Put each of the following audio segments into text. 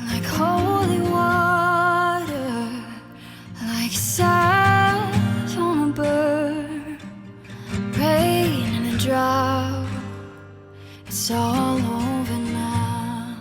like holy water, like sand on a burr, rain in a drought. It's all over now.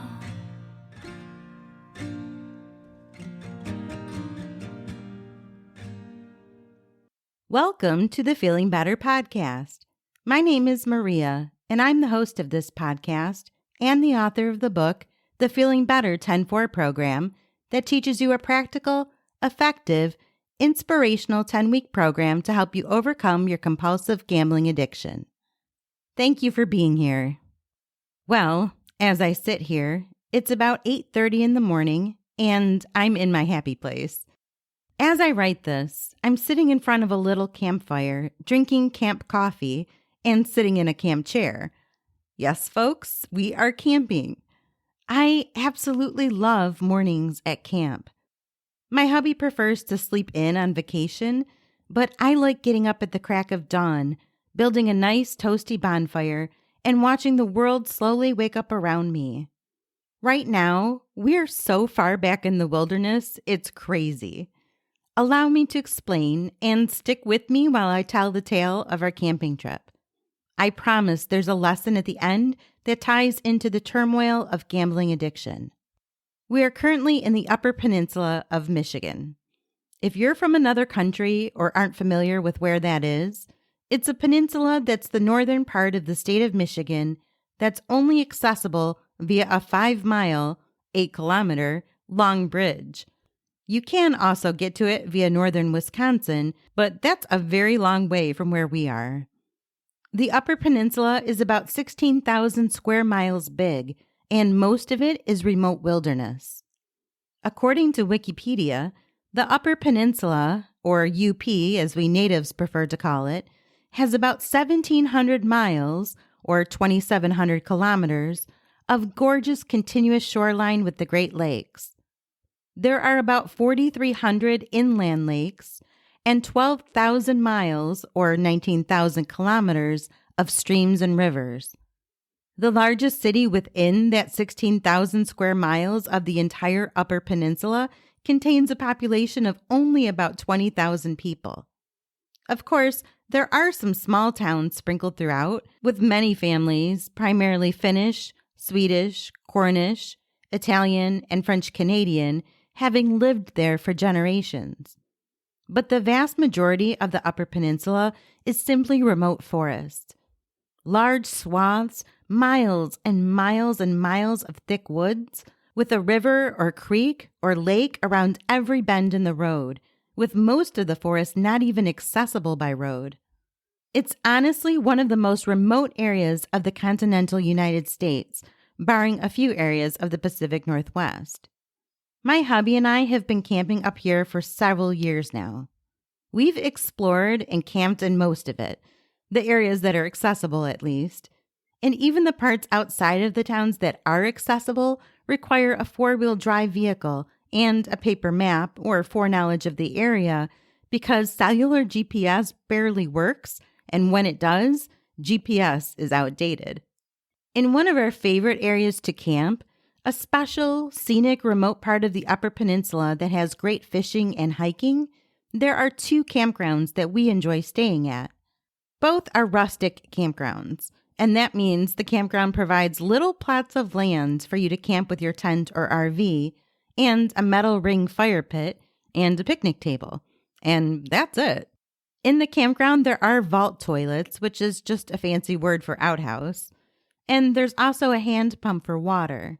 Welcome to the Feeling Better podcast. My name is Maria, and I'm the host of this podcast and the author of the book, The Feeling Better 10-4 program, that teaches you a practical, effective, inspirational 10-week program to help you overcome your compulsive gambling addiction. Thank you for being here. Well, as I sit here, it's about 8:30 in the morning, and I'm in my happy place. As I write this, I'm sitting in front of a little campfire, drinking camp coffee, and sitting in a camp chair. Yes, folks, we are camping. I absolutely love mornings at camp. My hubby prefers to sleep in on vacation, but I like getting up at the crack of dawn, building a nice toasty bonfire, and watching the world slowly wake up around me. Right now, we're so far back in the wilderness, it's crazy. Allow me to explain and stick with me while I tell the tale of our camping trip. I promise there's a lesson at the end that ties into the turmoil of gambling addiction. We are currently in the Upper Peninsula of Michigan. If you're from another country or aren't familiar with where that is, it's a peninsula that's the northern part of the state of Michigan that's only accessible via a 5-mile, 8-kilometer long bridge. You can also get to it via northern Wisconsin, but that's a very long way from where we are. The Upper Peninsula is about 16,000 square miles big, and most of it is remote wilderness. According to Wikipedia, the Upper Peninsula, or UP as we natives prefer to call it, has about 1,700 miles, or 2,700 kilometers, of gorgeous continuous shoreline with the Great Lakes. There are about 4,300 inland lakes and 12,000 miles, or 19,000 kilometers, of streams and rivers. The largest city within that 16,000 square miles of the entire Upper Peninsula contains a population of only about 20,000 people. Of course, there are some small towns sprinkled throughout, with many families, primarily Finnish, Swedish, Cornish, Italian, and French Canadian, having lived there for generations. But the vast majority of the Upper Peninsula is simply remote forest. Large swaths, miles and miles and miles of thick woods, with a river or creek or lake around every bend in the road, with most of the forest not even accessible by road. It's honestly one of the most remote areas of the continental United States, barring a few areas of the Pacific Northwest. My hubby and I have been camping up here for several years now. We've explored and camped in most of it, the areas that are accessible at least, and even the parts outside of the towns that are accessible require a 4-wheel drive vehicle and a paper map or foreknowledge of the area because cellular GPS barely works, and when it does, GPS is outdated. In one of our favorite areas to camp, a special, scenic, remote part of the Upper Peninsula that has great fishing and hiking, there are 2 campgrounds that we enjoy staying at. Both are rustic campgrounds, and that means the campground provides little plots of land for you to camp with your tent or RV, and a metal ring fire pit, and a picnic table. And that's it. In the campground, there are vault toilets, which is just a fancy word for outhouse, and there's also a hand pump for water.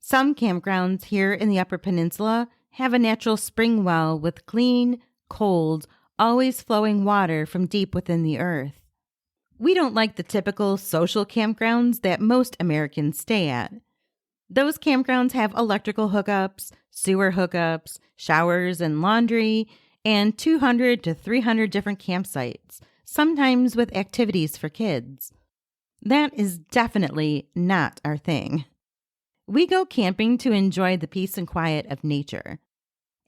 Some campgrounds here in the Upper Peninsula have a natural spring well with clean, cold, always flowing water from deep within the earth. We don't like the typical social campgrounds that most Americans stay at. Those campgrounds have electrical hookups, sewer hookups, showers and laundry, and 200 to 300 different campsites, sometimes with activities for kids. That is definitely not our thing. We go camping to enjoy the peace and quiet of nature.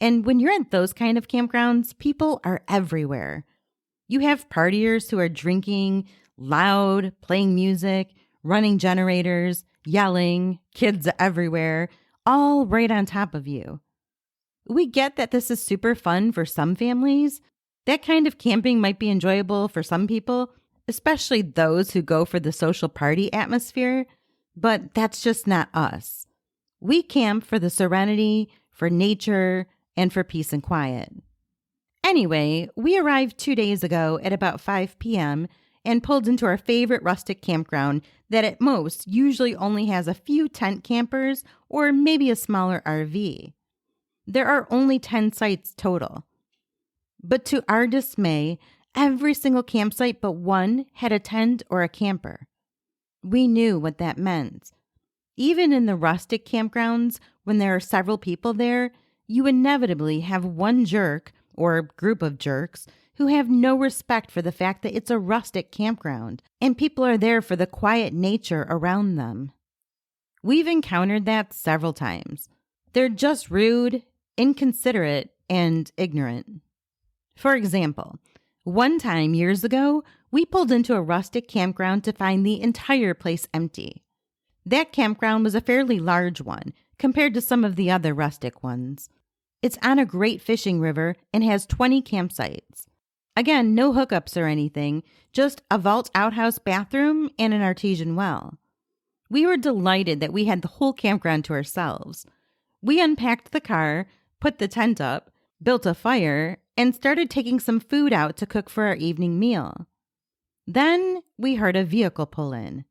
And when you're at those kind of campgrounds, people are everywhere. You have partiers who are drinking, loud, playing music, running generators, yelling, kids everywhere, all right on top of you. We get that this is super fun for some families. That kind of camping might be enjoyable for some people, especially those who go for the social party atmosphere, but that's just not us. We camp for the serenity, for nature, and for peace and quiet. Anyway, we arrived 2 days ago at about 5 p.m. and pulled into our favorite rustic campground that at most usually only has a few tent campers or maybe a smaller RV. There are only 10 sites total. But to our dismay, every single campsite but one had a tent or a camper. We knew what that meant. Even in the rustic campgrounds, when there are several people there, you inevitably have one jerk or group of jerks who have no respect for the fact that it's a rustic campground and people are there for the quiet nature around them. We've encountered that several times. They're just rude, inconsiderate, and ignorant. For example, one time years ago, we pulled into a rustic campground to find the entire place empty. That campground was a fairly large one compared to some of the other rustic ones. It's on a great fishing river and has 20 campsites. Again, no hookups or anything, just a vault outhouse bathroom and an artesian well. We were delighted that we had the whole campground to ourselves. We unpacked the car, put the tent up, built a fire, and started taking some food out to cook for our evening meal. Then we heard a vehicle pull in.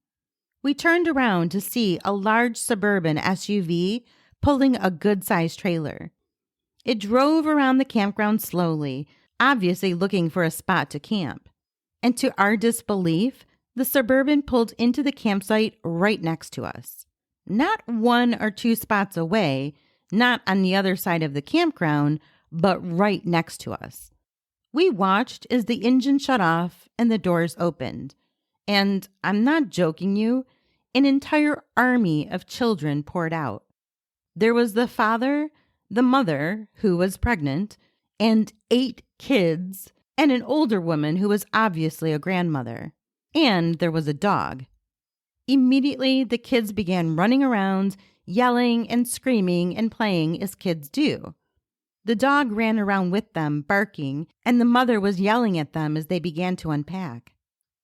We turned around to see a large suburban SUV pulling a good-sized trailer. It drove around the campground slowly, obviously looking for a spot to camp. And to our disbelief, the Suburban pulled into the campsite right next to us. Not 1 or 2 spots away, not on the other side of the campground, but right next to us. We watched as the engine shut off and the doors opened. And I'm not joking you, an entire army of children poured out. There was the father, the mother, who was pregnant, and 8 kids, and an older woman who was obviously a grandmother. And there was a dog. Immediately, the kids began running around, yelling and screaming and playing as kids do. The dog ran around with them, barking, and the mother was yelling at them as they began to unpack.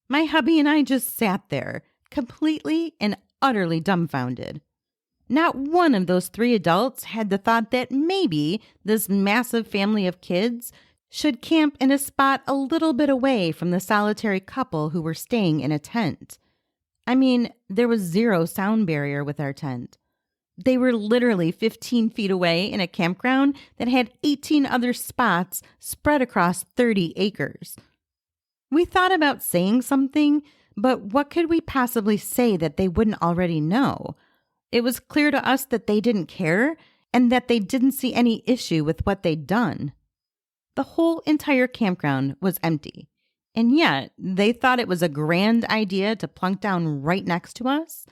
My hubby and I just sat there, completely and utterly dumbfounded. Not one of those 3 adults had the thought that maybe this massive family of kids should camp in a spot a little bit away from the solitary couple who were staying in a tent. I mean, there was 0 sound barrier with our tent. They were literally 15 feet away in a campground that had 18 other spots spread across 30 acres. We thought about saying something, but what could we possibly say that they wouldn't already know? It was clear to us that they didn't care and that they didn't see any issue with what they'd done. The whole entire campground was empty, and yet they thought it was a grand idea to plunk down right next to us.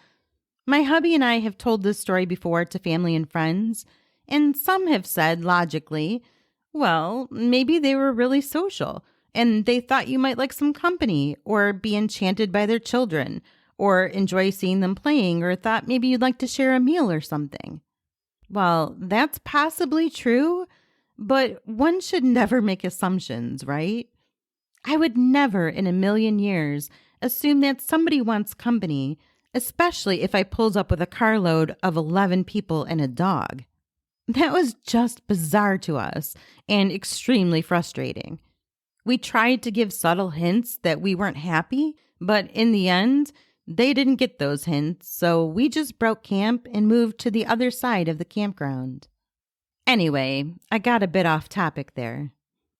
My hubby and I have told this story before to family and friends, and some have said logically, well, maybe they were really social and they thought you might like some company or be enchanted by their children or enjoy seeing them playing or thought maybe you'd like to share a meal or something. Well, that's possibly true, but one should never make assumptions, right? I would never in a million years assume that somebody wants company, especially if I pulled up with a carload of 11 people and a dog. That was just bizarre to us and extremely frustrating. We tried to give subtle hints that we weren't happy, but in the end, they didn't get those hints, so we just broke camp and moved to the other side of the campground. Anyway, I got a bit off topic there.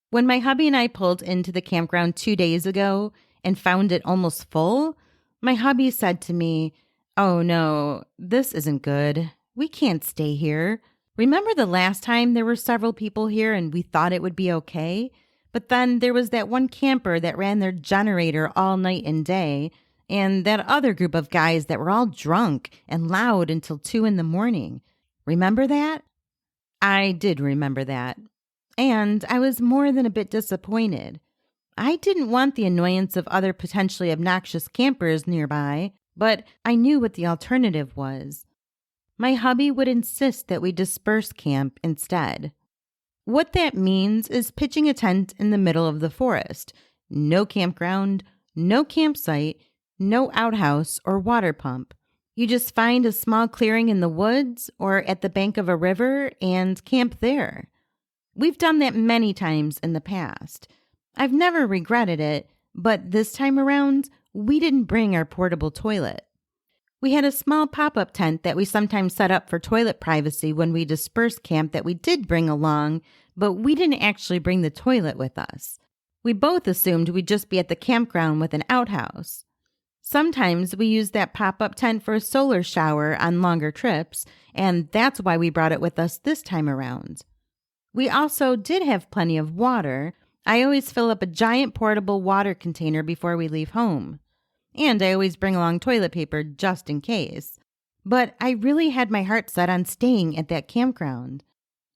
When my hubby and I pulled into the campground 2 days ago and found it almost full, my hubby said to me, "Oh no, this isn't good. We can't stay here. Remember the last time there were several people here and we thought it would be okay? But then there was that one camper that ran their generator all night and day, and that other group of guys that were all drunk and loud until 2 a.m. Remember that?" I did remember that. And I was more than a bit disappointed. I didn't want the annoyance of other potentially obnoxious campers nearby, but I knew what the alternative was. my hubby would insist that we disperse camp instead. What that means is pitching a tent in the middle of the forest. No campground, no campsite, no outhouse or water pump. You just find a small clearing in the woods or at the bank of a river and camp there. We've done that many times in the past. I've never regretted it, but this time around, we didn't bring our portable toilet. We had a small pop-up tent that we sometimes set up for toilet privacy when we dispersed camp that we did bring along, but we didn't actually bring the toilet with us. We both assumed we'd just be at the campground with an outhouse. Sometimes we use that pop-up tent for a solar shower on longer trips, and that's why we brought it with us this time around. We also did have plenty of water. I always fill up a giant portable water container before we leave home. And I always bring along toilet paper just in case. But I really had my heart set on staying at that campground.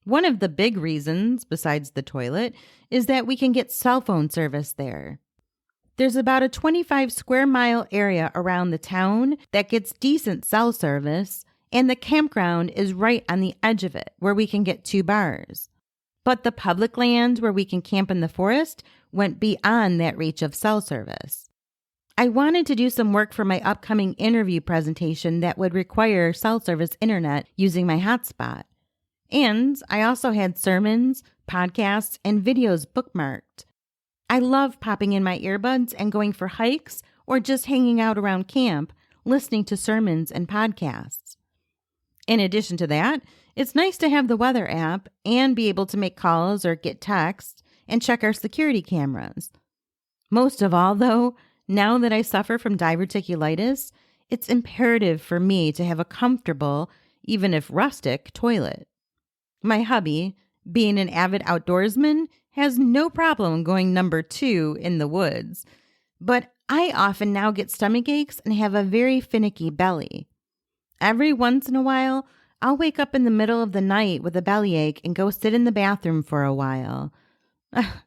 One of the big reasons, besides the toilet, is that we can get cell phone service there. There's about a 25 square mile area around the town that gets decent cell service, and the campground is right on the edge of it, where we can get 2 bars. But the public land where we can camp in the forest went beyond that reach of cell service. I wanted to do some work for my upcoming interview presentation that would require cell service internet using my hotspot. And I also had sermons, podcasts, and videos bookmarked. I love popping in my earbuds and going for hikes or just hanging out around camp, listening to sermons and podcasts. In addition to that, it's nice to have the weather app and be able to make calls or get texts and check our security cameras. Most of all, though, now that I suffer from diverticulitis, it's imperative for me to have a comfortable, even if rustic, toilet. My hubby, being an avid outdoorsman, has no problem going number 2 in the woods, but I often now get stomach aches and have a very finicky belly. Every once in a while, I'll wake up in the middle of the night with a bellyache and go sit in the bathroom for a while.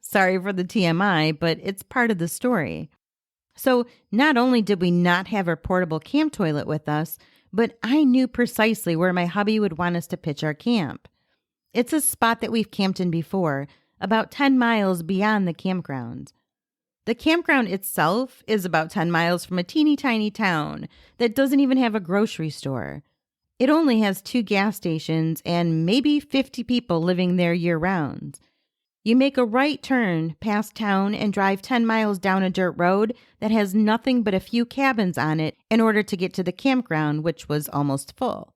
Sorry for the TMI, but it's part of the story. So not only did we not have our portable camp toilet with us, but I knew precisely where my hubby would want us to pitch our camp. It's a spot that we've camped in before, about 10 miles beyond the campground. The campground itself is about 10 miles from a teeny tiny town that doesn't even have a grocery store. It only has 2 gas stations and maybe 50 people living there year-round. You make a right turn past town and drive 10 miles down a dirt road that has nothing but a few cabins on it in order to get to the campground, which was almost full.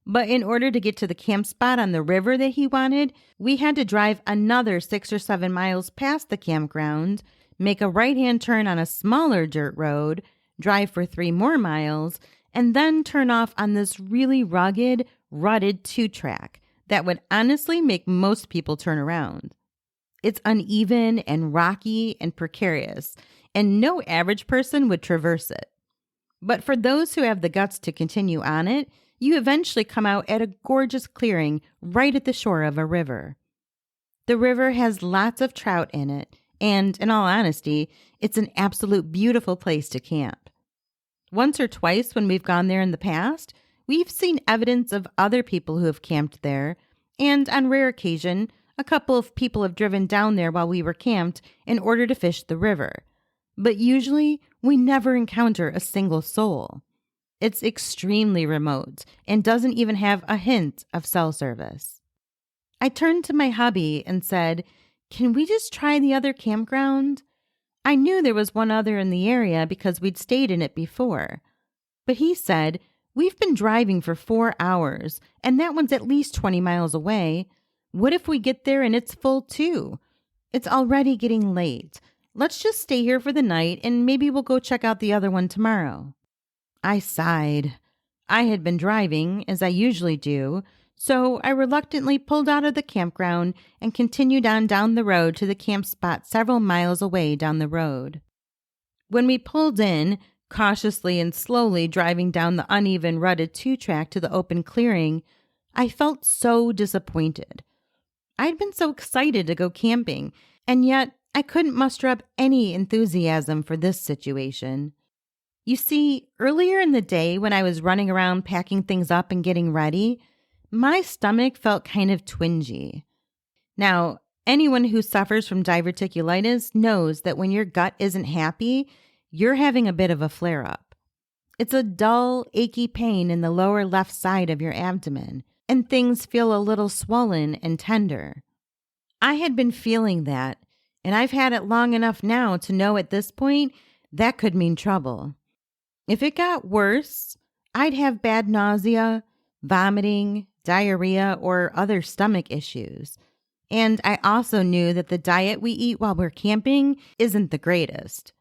But in order to get to the camp spot on the river that he wanted, we had to drive another 6 or 7 miles past the campground, make a right-hand turn on a smaller dirt road, drive for 3 more miles, and then turn off on this really rugged, rutted 2-track that would honestly make most people turn around. It's uneven and rocky and precarious, and no average person would traverse it. But for those who have the guts to continue on it, you eventually come out at a gorgeous clearing right at the shore of a river. The river has lots of trout in it, and in all honesty, it's an absolute beautiful place to camp. Once or twice when we've gone there in the past, we've seen evidence of other people who have camped there, and on rare occasion, a couple of people have driven down there while we were camped in order to fish the river. But usually, we never encounter a single soul. It's extremely remote and doesn't even have a hint of cell service. I turned to my hubby and said, "Can we just try the other campground?" I knew there was one other in the area because we'd stayed in it before. But he said, "We've been driving for 4 hours, and that one's at least 20 miles away. What if we get there and it's full too? It's already getting late. Let's just stay here for the night and maybe we'll go check out the other one tomorrow." I sighed. I had been driving, as I usually do, so I reluctantly pulled out of the campground and continued on down the road to the camp spot several miles away down the road. When we pulled in, cautiously and slowly driving down the uneven rutted 2-track to the open clearing, I felt so disappointed. I'd been so excited to go camping, and yet I couldn't muster up any enthusiasm for this situation. You see, earlier in the day when I was running around packing things up and getting ready, my stomach felt kind of twingy. Now, anyone who suffers from diverticulitis knows that when your gut isn't happy, you're having a bit of a flare-up. It's a dull, achy pain in the lower left side of your abdomen, and things feel a little swollen and tender. I had been feeling that, and I've had it long enough now to know at this point that could mean trouble. If it got worse, I'd have bad nausea, vomiting, diarrhea, or other stomach issues. And I also knew that the diet we eat while we're camping isn't the greatest.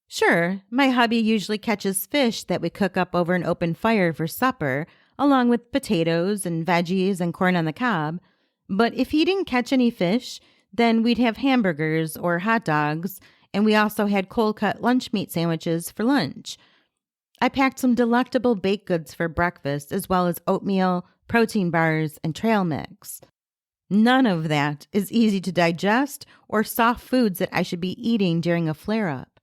Sure, my hubby usually catches fish that we cook up over an open fire for supper, along with potatoes and veggies and corn on the cob. But if he didn't catch any fish, then we'd have hamburgers or hot dogs, and we also had cold-cut lunch meat sandwiches for lunch. I packed some delectable baked goods for breakfast, as well as oatmeal, protein bars, and trail mix. None of that is easy to digest or soft foods that I should be eating during a flare-up.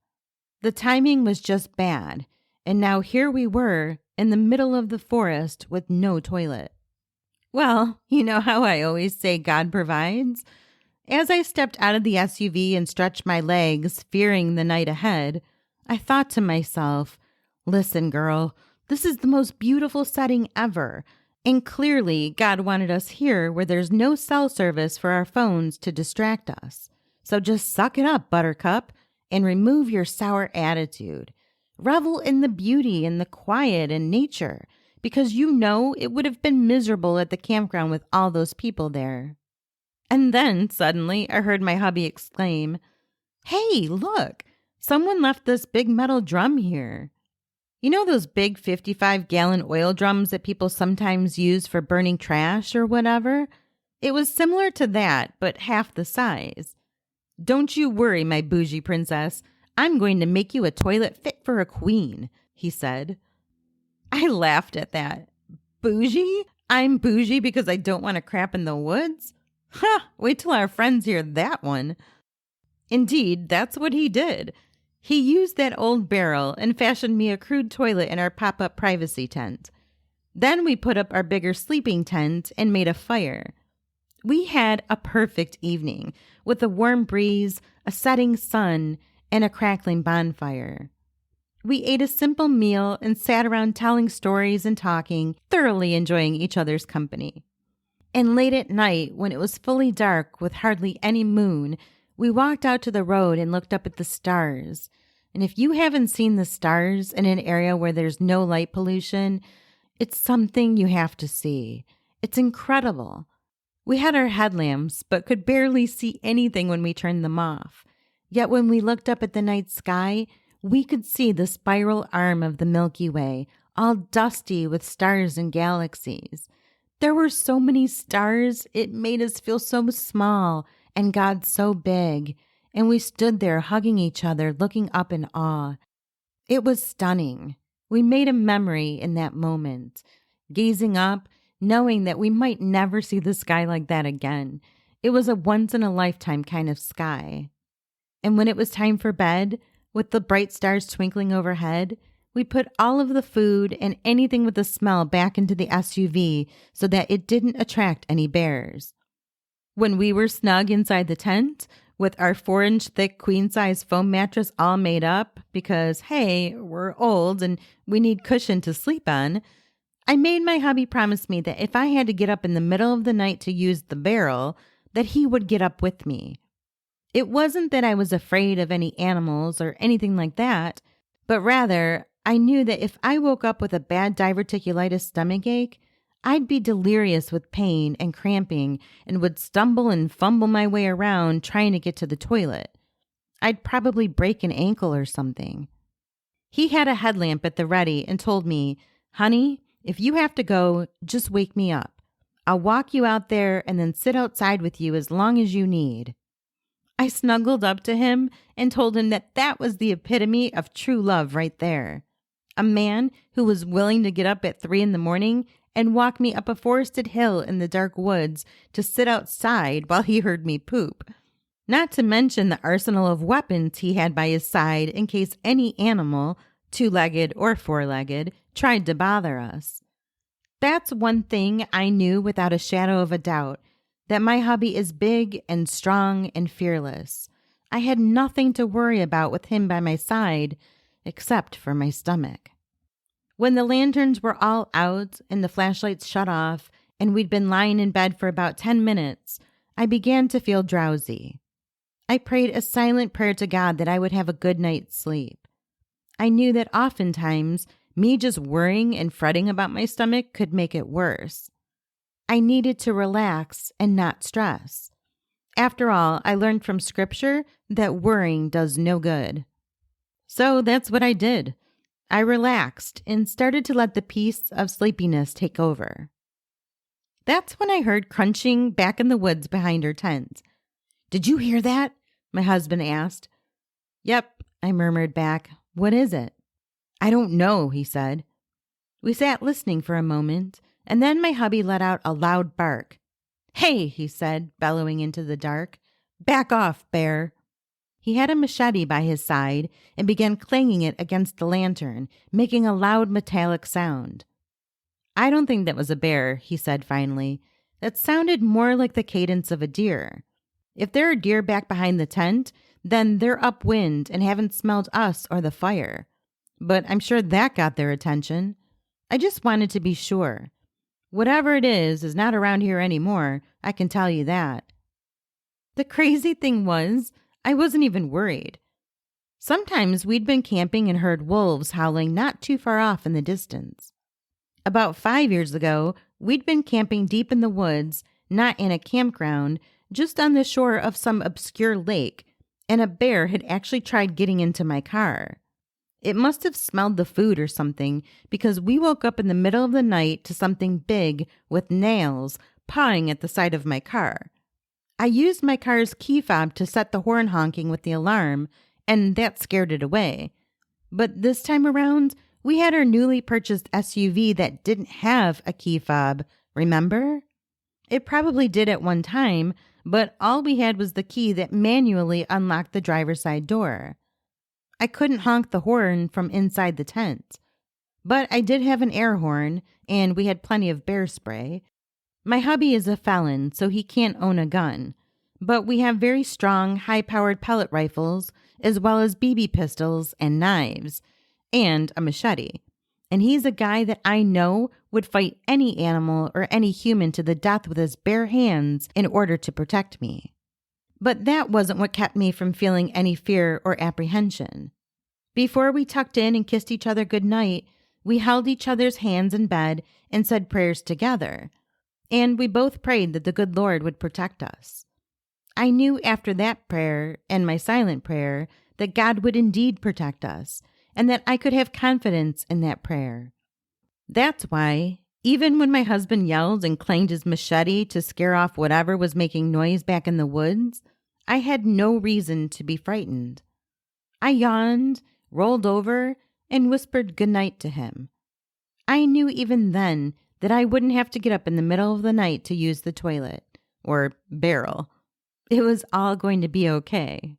The timing was just bad, and now here we were in the middle of the forest with no toilet. Well, you know how I always say God provides? As I stepped out of the SUV and stretched my legs, fearing the night ahead, I thought to myself, listen, girl, this is the most beautiful setting ever, and clearly God wanted us here where there's no cell service for our phones to distract us. So just suck it up, Buttercup, and remove your sour attitude. Revel in the beauty and the quiet and nature, because you know it would have been miserable at the campground with all those people there. And then, suddenly, I heard my hubby exclaim, "Hey, look! Someone left this big metal drum here." You know those big 55-gallon oil drums that people sometimes use for burning trash or whatever? It was similar to that, but half the size. "Don't you worry, my bougie princess. I'm going to make you a toilet fit for a queen," he said. I laughed at that. Bougie? I'm bougie because I don't want to crap in the woods? Ha! Wait till our friends hear that one. Indeed, that's what he did. He used that old barrel and fashioned me a crude toilet in our pop-up privacy tent. Then we put up our bigger sleeping tent and made a fire. We had a perfect evening with a warm breeze, a setting sun, and a crackling bonfire. We ate a simple meal and sat around telling stories and talking, thoroughly enjoying each other's company. And late at night, when it was fully dark with hardly any moon, we walked out to the road and looked up at the stars. And if you haven't seen the stars in an area where there's no light pollution, it's something you have to see. It's incredible. We had our headlamps, but could barely see anything when we turned them off. Yet when we looked up at the night sky, we could see the spiral arm of the Milky Way, all dusty with stars and galaxies. There were so many stars, it made us feel so small, and God so big, and we stood there hugging each other, looking up in awe. It was stunning. We made a memory in that moment, gazing up, knowing that we might never see the sky like that again. It was a once-in-a-lifetime kind of sky. And when it was time for bed, with the bright stars twinkling overhead, we put all of the food and anything with a smell back into the SUV so that it didn't attract any bears. When we were snug inside the tent, with our 4-inch thick queen-size foam mattress all made up because, hey, we're old and we need cushion to sleep on, I made my hubby promise me that if I had to get up in the middle of the night to use the barrel, that he would get up with me. It wasn't that I was afraid of any animals or anything like that, but rather I knew that if I woke up with a bad diverticulitis stomachache, I'd be delirious with pain and cramping and would stumble and fumble my way around trying to get to the toilet. I'd probably break an ankle or something. He had a headlamp at the ready and told me, "Honey, if you have to go, just wake me up. I'll walk you out there and then sit outside with you as long as you need." I snuggled up to him and told him that that was the epitome of true love right there. A man who was willing to get up at 3 a.m. and walk me up a forested hill in the dark woods to sit outside while he heard me poop. Not to mention the arsenal of weapons he had by his side in case any animal, two-legged or four-legged, tried to bother us. That's one thing I knew without a shadow of a doubt, that my hubby is big and strong and fearless. I had nothing to worry about with him by my side, except for my stomach. When the lanterns were all out and the flashlights shut off, and we'd been lying in bed for about 10 minutes, I began to feel drowsy. I prayed a silent prayer to God that I would have a good night's sleep. I knew that oftentimes, me just worrying and fretting about my stomach could make it worse. I needed to relax and not stress. After all, I learned from Scripture that worrying does no good. So that's what I did. I relaxed and started to let the peace of sleepiness take over. That's when I heard crunching back in the woods behind our tent. "Did you hear that?" my husband asked. "Yep," I murmured back. "What is it?" "I don't know," he said. We sat listening for a moment, and then my hubby let out a loud bark. "Hey," he said, bellowing into the dark. "Back off, bear." He had a machete by his side and began clanging it against the lantern, making a loud metallic sound. "I don't think that was a bear," he said finally. "That sounded more like the cadence of a deer. If there are deer back behind the tent, then they're upwind and haven't smelled us or the fire. But I'm sure that got their attention. I just wanted to be sure. Whatever it is not around here anymore, I can tell you that." The crazy thing was, I wasn't even worried. Sometimes we'd been camping and heard wolves howling not too far off in the distance. About 5 years ago, we'd been camping deep in the woods, not in a campground, just on the shore of some obscure lake, and a bear had actually tried getting into my car. It must have smelled the food or something, because we woke up in the middle of the night to something big with nails pawing at the side of my car. I used my car's key fob to set the horn honking with the alarm, and that scared it away. But this time around, we had our newly purchased SUV that didn't have a key fob, remember? It probably did at one time, but all we had was the key that manually unlocked the driver's side door. I couldn't honk the horn from inside the tent. But I did have an air horn, and we had plenty of bear spray. My hubby is a felon, so he can't own a gun. But we have very strong, high-powered pellet rifles, as well as BB pistols and knives, and a machete. And he's a guy that I know would fight any animal or any human to the death with his bare hands in order to protect me. But that wasn't what kept me from feeling any fear or apprehension. Before we tucked in and kissed each other goodnight, we held each other's hands in bed and said prayers together. And we both prayed that the good Lord would protect us. I knew after that prayer and my silent prayer that God would indeed protect us, and that I could have confidence in that prayer. That's why, even when my husband yelled and clanged his machete to scare off whatever was making noise back in the woods, I had no reason to be frightened. I yawned, rolled over, and whispered goodnight to him. I knew even then that I wouldn't have to get up in the middle of the night to use the toilet, or barrel. It was all going to be okay.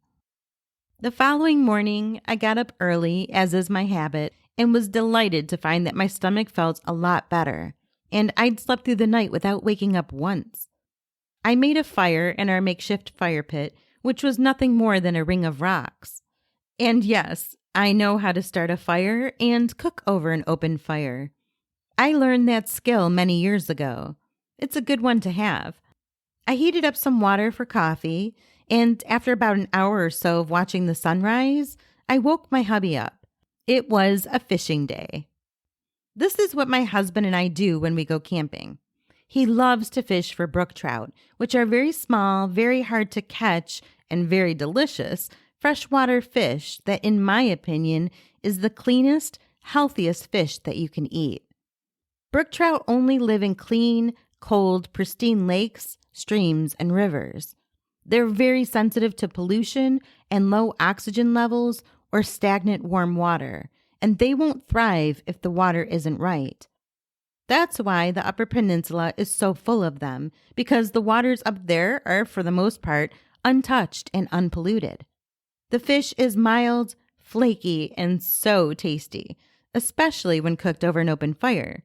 The following morning, I got up early, as is my habit, and was delighted to find that my stomach felt a lot better, and I'd slept through the night without waking up once. I made a fire in our makeshift fire pit, which was nothing more than a ring of rocks. And yes, I know how to start a fire and cook over an open fire. I learned that skill many years ago. It's a good one to have. I heated up some water for coffee, and after about an hour or so of watching the sunrise, I woke my hubby up. It was a fishing day. This is what my husband and I do when we go camping. He loves to fish for brook trout, which are very small, very hard to catch, and very delicious freshwater fish that, in my opinion, is the cleanest, healthiest fish that you can eat. Brook trout only live in clean, cold, pristine lakes, streams, and rivers. They're very sensitive to pollution and low oxygen levels or stagnant warm water, and they won't thrive if the water isn't right. That's why the Upper Peninsula is so full of them, because the waters up there are, for the most part, untouched and unpolluted. The fish is mild, flaky and so tasty, especially when cooked over an open fire.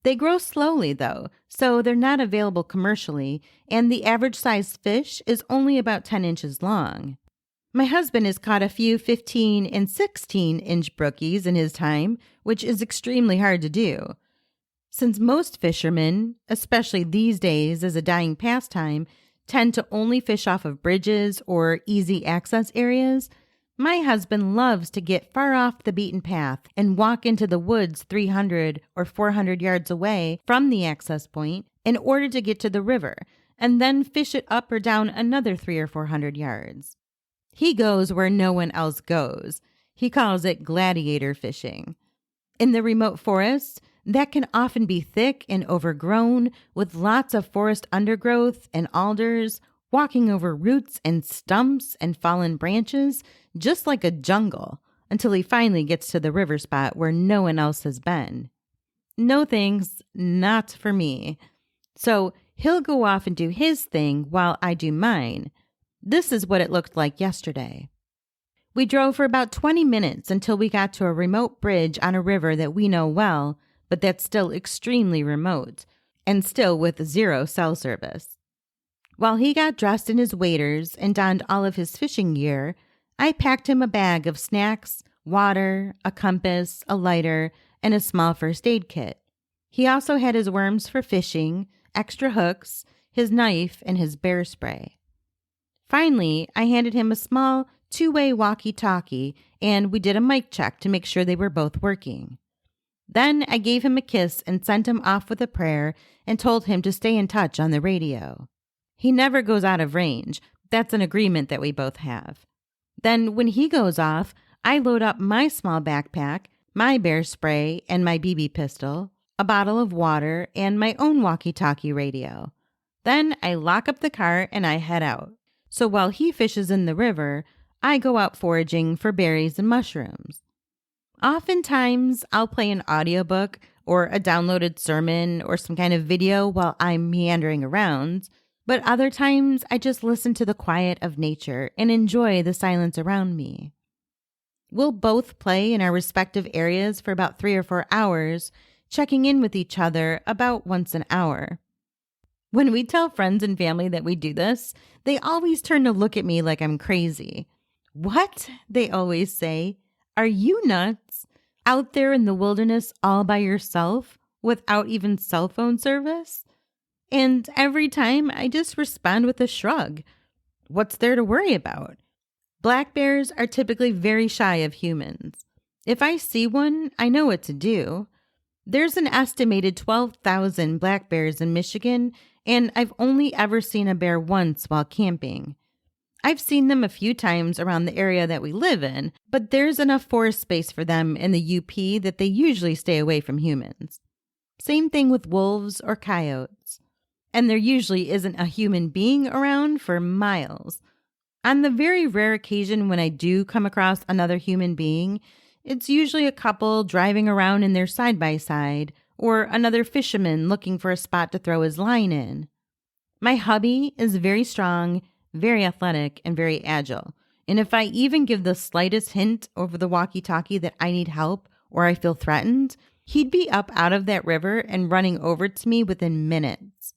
They grow slowly, though, so they're not available commercially, and the average sized fish is only about 10 inches long. My husband has caught a few 15 and 16-inch brookies in his time, which is extremely hard to do. Since most fishermen, especially these days as a dying pastime, tend to only fish off of bridges or easy access areas, my husband loves to get far off the beaten path and walk into the woods 300 or 400 yards away from the access point in order to get to the river, and then fish it up or down another 300 or 400 yards. He goes where no one else goes. He calls it gladiator fishing. In the remote forests, that can often be thick and overgrown with lots of forest undergrowth and alders, walking over roots and stumps and fallen branches, just like a jungle, until he finally gets to the river spot where no one else has been. No thanks, not for me. So he'll go off and do his thing while I do mine. This is what it looked like yesterday. We drove for about 20 minutes until we got to a remote bridge on a river that we know well, but that's still extremely remote, and still with 0 cell service. While he got dressed in his waders and donned all of his fishing gear, I packed him a bag of snacks, water, a compass, a lighter, and a small first aid kit. He also had his worms for fishing, extra hooks, his knife, and his bear spray. Finally, I handed him a small 2-way walkie-talkie, and we did a mic check to make sure they were both working. Then I gave him a kiss and sent him off with a prayer and told him to stay in touch on the radio. He never goes out of range. That's an agreement that we both have. Then when he goes off, I load up my small backpack, my bear spray and my BB pistol, a bottle of water, and my own walkie-talkie radio. Then I lock up the car and I head out. So while he fishes in the river, I go out foraging for berries and mushrooms. Oftentimes, I'll play an audiobook or a downloaded sermon or some kind of video while I'm meandering around, but other times I just listen to the quiet of nature and enjoy the silence around me. We'll both play in our respective areas for about 3 or 4 hours, checking in with each other about once an hour. When we tell friends and family that we do this, they always turn to look at me like I'm crazy. "What?" they always say. "Are you nuts? Out there in the wilderness all by yourself without even cell phone service?" And every time I just respond with a shrug. What's there to worry about? Black bears are typically very shy of humans. If I see one, I know what to do. There's an estimated 12,000 black bears in Michigan, and I've only ever seen a bear once while camping. I've seen them a few times around the area that we live in, but there's enough forest space for them in the UP that they usually stay away from humans. Same thing with wolves or coyotes. And there usually isn't a human being around for miles. On the very rare occasion when I do come across another human being, it's usually a couple driving around in their side-by-side, or another fisherman looking for a spot to throw his line in. My hubby is very strong, very athletic, and very agile. And if I even give the slightest hint over the walkie-talkie that I need help or I feel threatened, he'd be up out of that river and running over to me within minutes.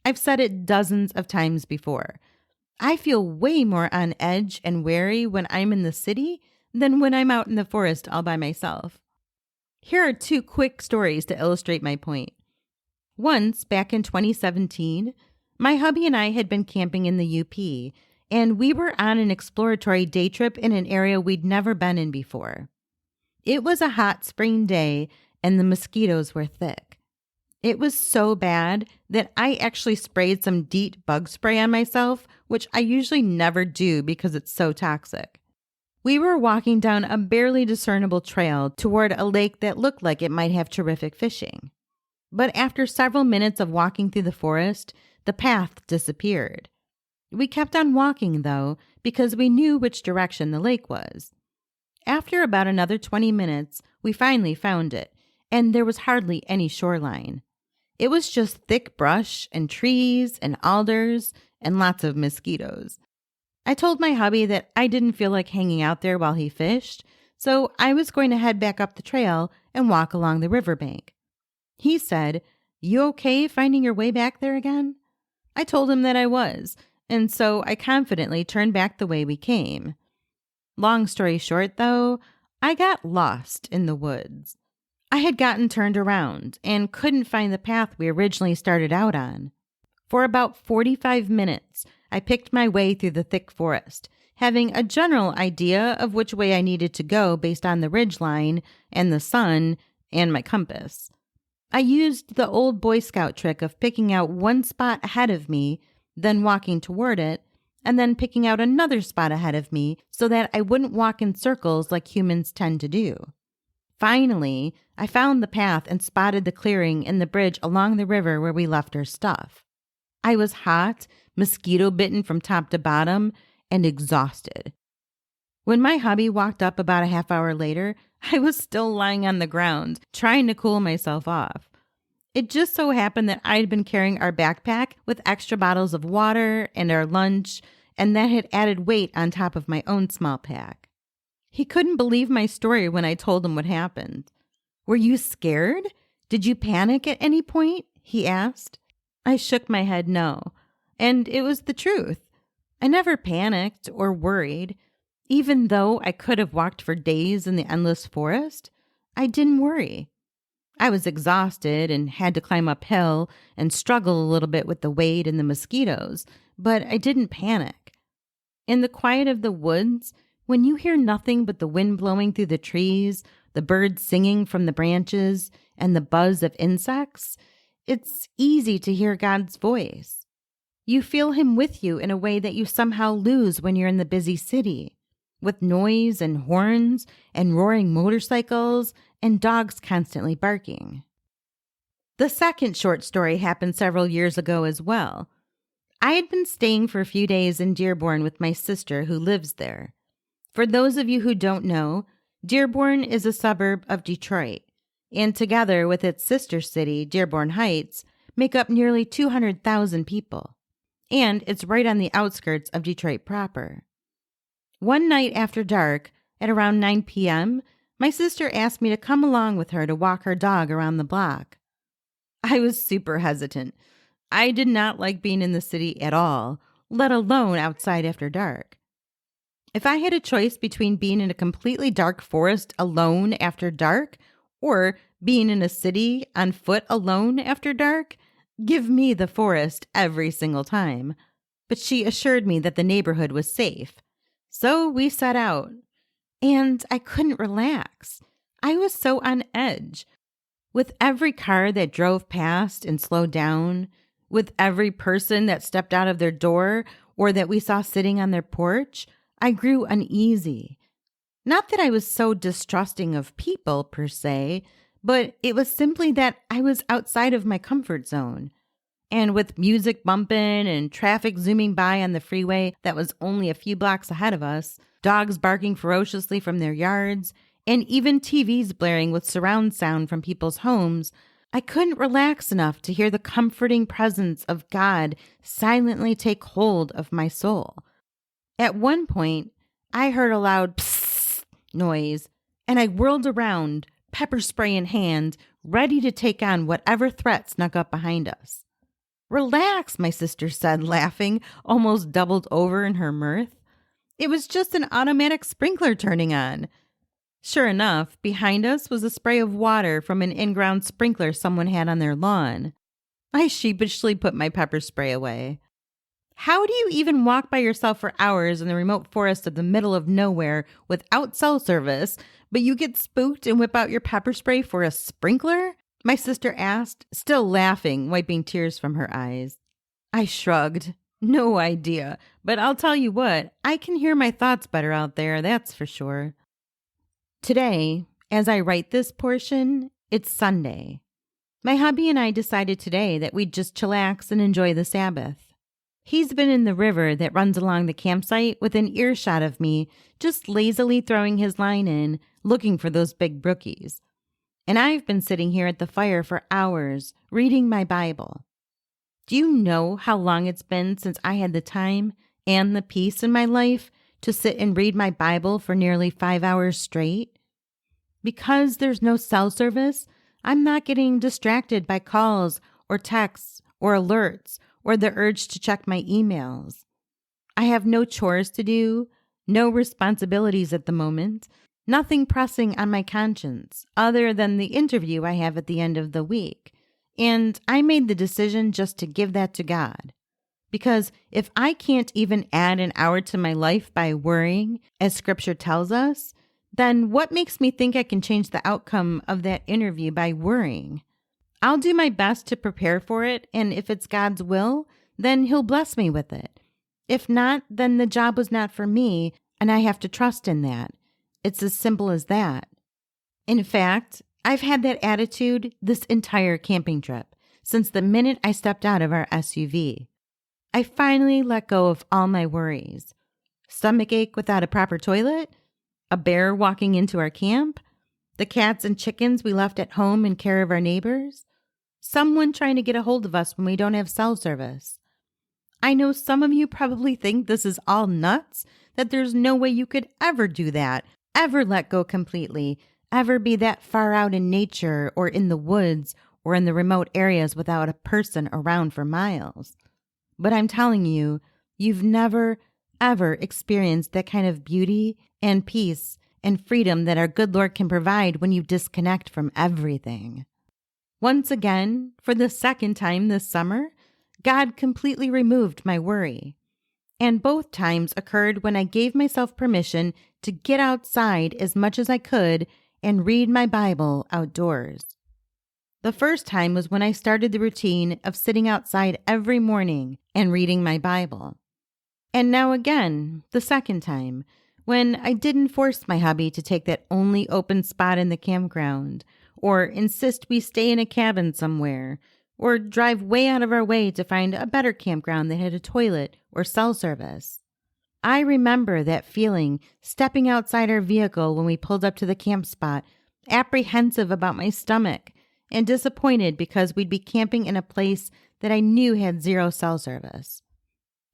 I've said it dozens of times before. I feel way more on edge and wary when I'm in the city than when I'm out in the forest all by myself. Here are 2 quick stories to illustrate my point. Once, back in 2017, my hubby and I had been camping in the UP, and we were on an exploratory day trip in an area we'd never been in before. It was a hot spring day, and the mosquitoes were thick. It was so bad that I actually sprayed some DEET bug spray on myself, which I usually never do because it's so toxic. We were walking down a barely discernible trail toward a lake that looked like it might have terrific fishing. But after several minutes of walking through the forest, the path disappeared. We kept on walking, though, because we knew which direction the lake was. After about another 20 minutes, we finally found it, and there was hardly any shoreline. It was just thick brush and trees and alders and lots of mosquitoes. I told my hubby that I didn't feel like hanging out there while he fished, so I was going to head back up the trail and walk along the riverbank. He said, "You okay finding your way back there again?" I told him that I was, and so I confidently turned back the way we came. Long story short, though, I got lost in the woods. I had gotten turned around and couldn't find the path we originally started out on. For about 45 minutes, I picked my way through the thick forest, having a general idea of which way I needed to go based on the ridgeline and the sun and my compass. I used the old Boy Scout trick of picking out one spot ahead of me, then walking toward it, and then picking out another spot ahead of me so that I wouldn't walk in circles like humans tend to do. Finally, I found the path and spotted the clearing and the bridge along the river where we left our stuff. I was hot, mosquito-bitten from top to bottom, and exhausted. When my hubby walked up about a half hour later, I was still lying on the ground, trying to cool myself off. It just so happened that I had been carrying our backpack with extra bottles of water and our lunch, and that had added weight on top of my own small pack. He couldn't believe my story when I told him what happened. "Were you scared? Did you panic at any point?" he asked. I shook my head no, and it was the truth. I never panicked or worried. Even though I could have walked for days in the endless forest, I didn't worry. I was exhausted and had to climb uphill and struggle a little bit with the weight and the mosquitoes, but I didn't panic. In the quiet of the woods, when you hear nothing but the wind blowing through the trees, the birds singing from the branches, and the buzz of insects, it's easy to hear God's voice. You feel Him with you in a way that you somehow lose when you're in the busy city, with noise and horns and roaring motorcycles and dogs constantly barking. The second short story happened several years ago as well. I had been staying for a few days in Dearborn with my sister who lives there. For those of you who don't know, Dearborn is a suburb of Detroit, and together with its sister city, Dearborn Heights, make up nearly 200,000 people. And it's right on the outskirts of Detroit proper. One night after dark, at around 9 p.m., my sister asked me to come along with her to walk her dog around the block. I was super hesitant. I did not like being in the city at all, let alone outside after dark. If I had a choice between being in a completely dark forest alone after dark or being in a city on foot alone after dark, give me the forest every single time. But she assured me that the neighborhood was safe. So we set out. And I couldn't relax. I was so on edge. With every car that drove past and slowed down, with every person that stepped out of their door or that we saw sitting on their porch, I grew uneasy. Not that I was so distrusting of people per se, but it was simply that I was outside of my comfort zone. And with music bumping and traffic zooming by on the freeway that was only a few blocks ahead of us, dogs barking ferociously from their yards, and even TVs blaring with surround sound from people's homes, I couldn't relax enough to hear the comforting presence of God silently take hold of my soul. At one point, I heard a loud psst noise, and I whirled around, pepper spray in hand, ready to take on whatever threat snuck up behind us. "Relax," my sister said, laughing, almost doubled over in her mirth. "It was just an automatic sprinkler turning on." Sure enough, behind us was a spray of water from an in-ground sprinkler someone had on their lawn. I sheepishly put my pepper spray away. How do you even walk by yourself for hours in the remote forest of the middle of nowhere without cell service, but you get spooked and whip out your pepper spray for a sprinkler? My sister asked, still laughing, wiping tears from her eyes. I shrugged. No idea, but I'll tell you what, I can hear my thoughts better out there, that's for sure. Today, as I write this portion, it's Sunday. My hubby and I decided today that we'd just chillax and enjoy the Sabbath. He's been in the river that runs along the campsite within earshot of me, just lazily throwing his line in, looking for those big brookies. And I've been sitting here at the fire for hours, reading my Bible. Do you know how long it's been since I had the time and the peace in my life to sit and read my Bible for nearly 5 hours straight? Because there's no cell service, I'm not getting distracted by calls or texts or alerts or the urge to check my emails. I have no chores to do, no responsibilities at the moment, nothing pressing on my conscience other than the interview I have at the end of the week. And I made the decision just to give that to God. Because if I can't even add an hour to my life by worrying, as Scripture tells us, then what makes me think I can change the outcome of that interview by worrying? I'll do my best to prepare for it, and if it's God's will, then He'll bless me with it. If not, then the job was not for me, and I have to trust in that. It's as simple as that. In fact, I've had that attitude this entire camping trip, since the minute I stepped out of our SUV. I finally let go of all my worries. Stomachache without a proper toilet? A bear walking into our camp? The cats and chickens we left at home in care of our neighbors? Someone trying to get a hold of us when we don't have cell service? I know some of you probably think this is all nuts, that there's no way you could ever do that, ever let go completely, ever be that far out in nature or in the woods or in the remote areas without a person around for miles. But I'm telling you, you've never, ever experienced that kind of beauty and peace and freedom that our good Lord can provide when you disconnect from everything. Once again, for the second time this summer, God completely removed my worry. And both times occurred when I gave myself permission to get outside as much as I could and read my Bible outdoors. The first time was when I started the routine of sitting outside every morning and reading my Bible. And now again, the second time, when I didn't force my hubby to take that only open spot in the campground, or insist we stay in a cabin somewhere, or drive way out of our way to find a better campground that had a toilet or cell service. I remember that feeling stepping outside our vehicle when we pulled up to the camp spot, apprehensive about my stomach, and disappointed because we'd be camping in a place that I knew had zero cell service.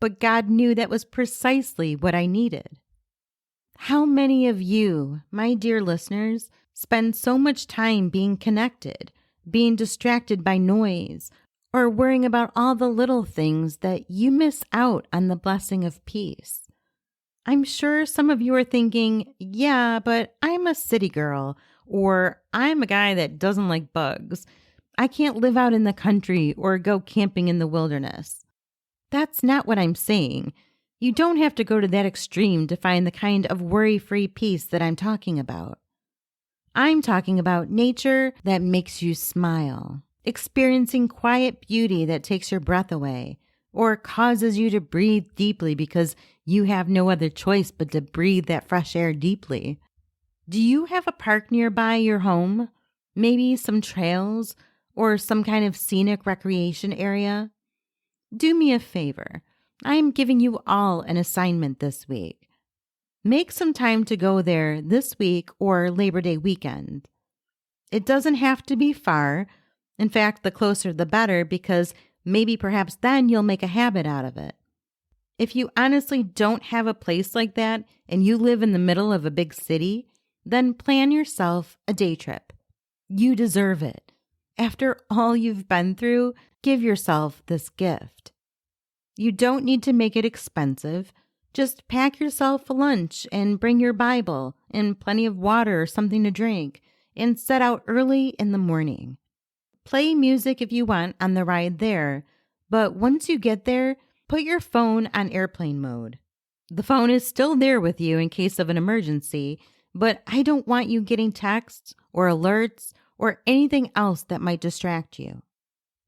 But God knew that was precisely what I needed. How many of you, my dear listeners, spend so much time being connected, being distracted by noise, or worrying about all the little things that you miss out on the blessing of peace? I'm sure some of you are thinking, yeah, but I'm a city girl, or I'm a guy that doesn't like bugs. I can't live out in the country or go camping in the wilderness. That's not what I'm saying. You don't have to go to that extreme to find the kind of worry-free peace that I'm talking about. I'm talking about nature that makes you smile, experiencing quiet beauty that takes your breath away, or causes you to breathe deeply because you have no other choice but to breathe that fresh air deeply. Do you have a park nearby your home? Maybe some trails or some kind of scenic recreation area? Do me a favor. I am giving you all an assignment this week. Make some time to go there this week or Labor Day weekend. It doesn't have to be far. In fact, the closer the better, because maybe perhaps then you'll make a habit out of it. If you honestly don't have a place like that and you live in the middle of a big city, then plan yourself a day trip. You deserve it. After all you've been through, give yourself this gift. You don't need to make it expensive. Just pack yourself a lunch and bring your Bible and plenty of water or something to drink and set out early in the morning. Play music if you want on the ride there, but once you get there, put your phone on airplane mode. The phone is still there with you in case of an emergency, but I don't want you getting texts or alerts or anything else that might distract you.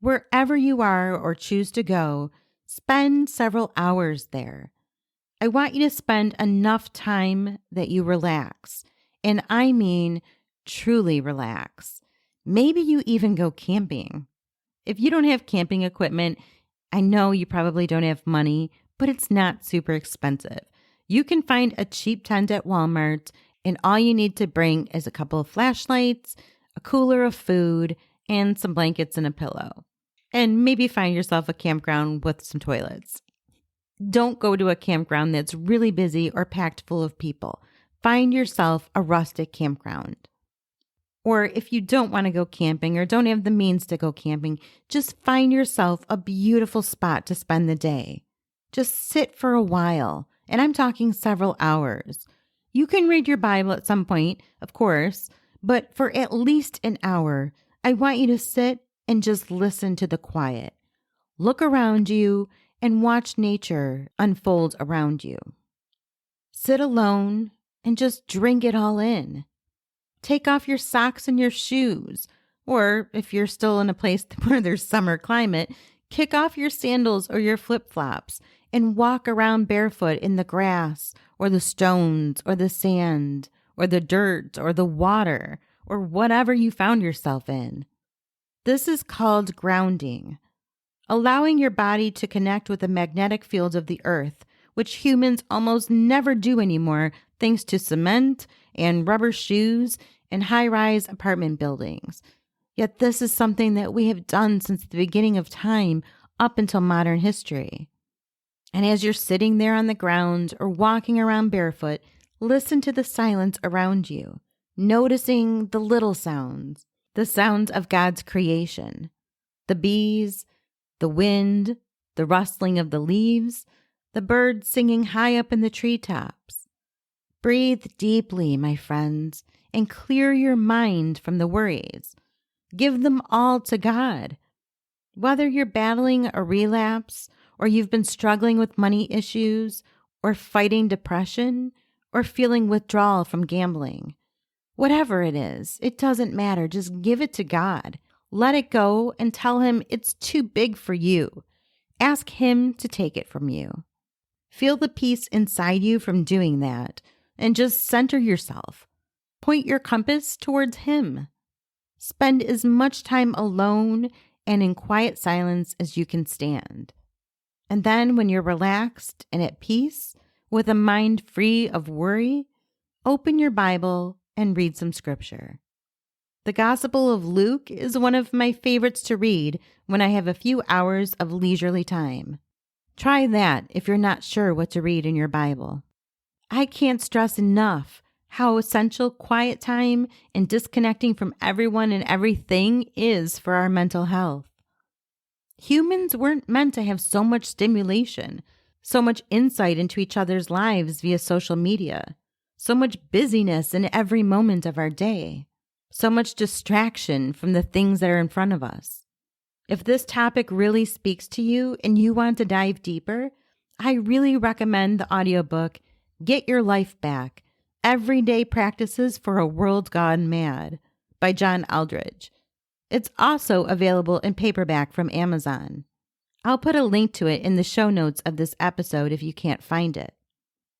Wherever you are or choose to go, spend several hours there. I want you to spend enough time that you relax, and I mean truly relax. Maybe you even go camping. If you don't have camping equipment, I know you probably don't have money, but it's not super expensive. You can find a cheap tent at Walmart, and all you need to bring is a couple of flashlights, a cooler of food, and some blankets and a pillow. And maybe find yourself a campground with some toilets. Don't go to a campground that's really busy or packed full of people. Find yourself a rustic campground. Or if you don't want to go camping or don't have the means to go camping, just find yourself a beautiful spot to spend the day. Just sit for a while, and I'm talking several hours. You can read your Bible at some point, of course, but for at least an hour, I want you to sit and just listen to the quiet. Look around you and watch nature unfold around you. Sit alone and just drink it all in. Take off your socks and your shoes, or if you're still in a place where there's summer climate, kick off your sandals or your flip-flops and walk around barefoot in the grass or the stones or the sand or the dirt or the water or whatever you found yourself in. This is called grounding, allowing your body to connect with the magnetic field of the earth, which humans almost never do anymore thanks to cement and rubber shoes and high-rise apartment buildings. Yet this is something that we have done since the beginning of time up until modern history. And as you're sitting there on the ground or walking around barefoot, listen to the silence around you, noticing the little sounds, the sounds of God's creation, the bees, the wind, the rustling of the leaves, the birds singing high up in the treetops. Breathe deeply, my friends, and clear your mind from the worries. Give them all to God. Whether you're battling a relapse, or you've been struggling with money issues, or fighting depression, or feeling withdrawal from gambling, whatever it is, it doesn't matter. Just give it to God. Let it go and tell Him it's too big for you. Ask Him to take it from you. Feel the peace inside you from doing that, and just center yourself. Point your compass towards Him. Spend as much time alone and in quiet silence as you can stand. And then when you're relaxed and at peace, with a mind free of worry, open your Bible and read some scripture. The Gospel of Luke is one of my favorites to read when I have a few hours of leisurely time. Try that if you're not sure what to read in your Bible. I can't stress enough how essential quiet time and disconnecting from everyone and everything is for our mental health. Humans weren't meant to have so much stimulation, so much insight into each other's lives via social media, so much busyness in every moment of our day, so much distraction from the things that are in front of us. If this topic really speaks to you and you want to dive deeper, I really recommend the audiobook Get Your Life Back: Everyday Practices for a World Gone Mad by John Eldredge. It's also available in paperback from Amazon. I'll put a link to it in the show notes of this episode if you can't find it.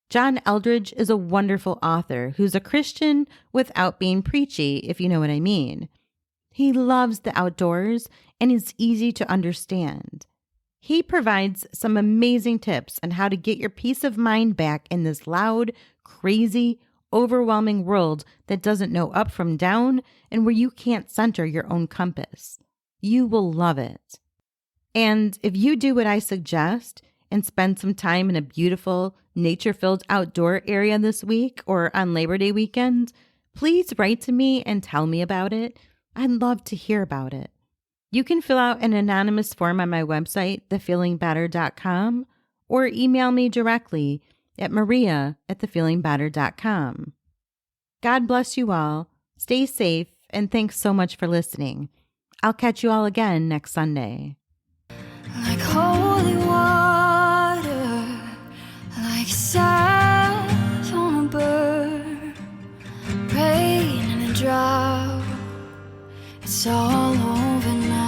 John Eldredge is a wonderful author who's a Christian without being preachy, if you know what I mean. He loves the outdoors and is easy to understand. He provides some amazing tips on how to get your peace of mind back in this loud, crazy, overwhelming world that doesn't know up from down and where you can't center your own compass. You will love it. And if you do what I suggest and spend some time in a beautiful, nature-filled outdoor area this week or on Labor Day weekend, please write to me and tell me about it. I'd love to hear about it. You can fill out an anonymous form on my website, thefeelingbetter.com, or email me directly at maria@thefeelingbetter.com. God bless you all. Stay safe, and thanks so much for listening. I'll catch you all again next Sunday. Like holy water, like sand on a bird, rain in a drought. It's all over now.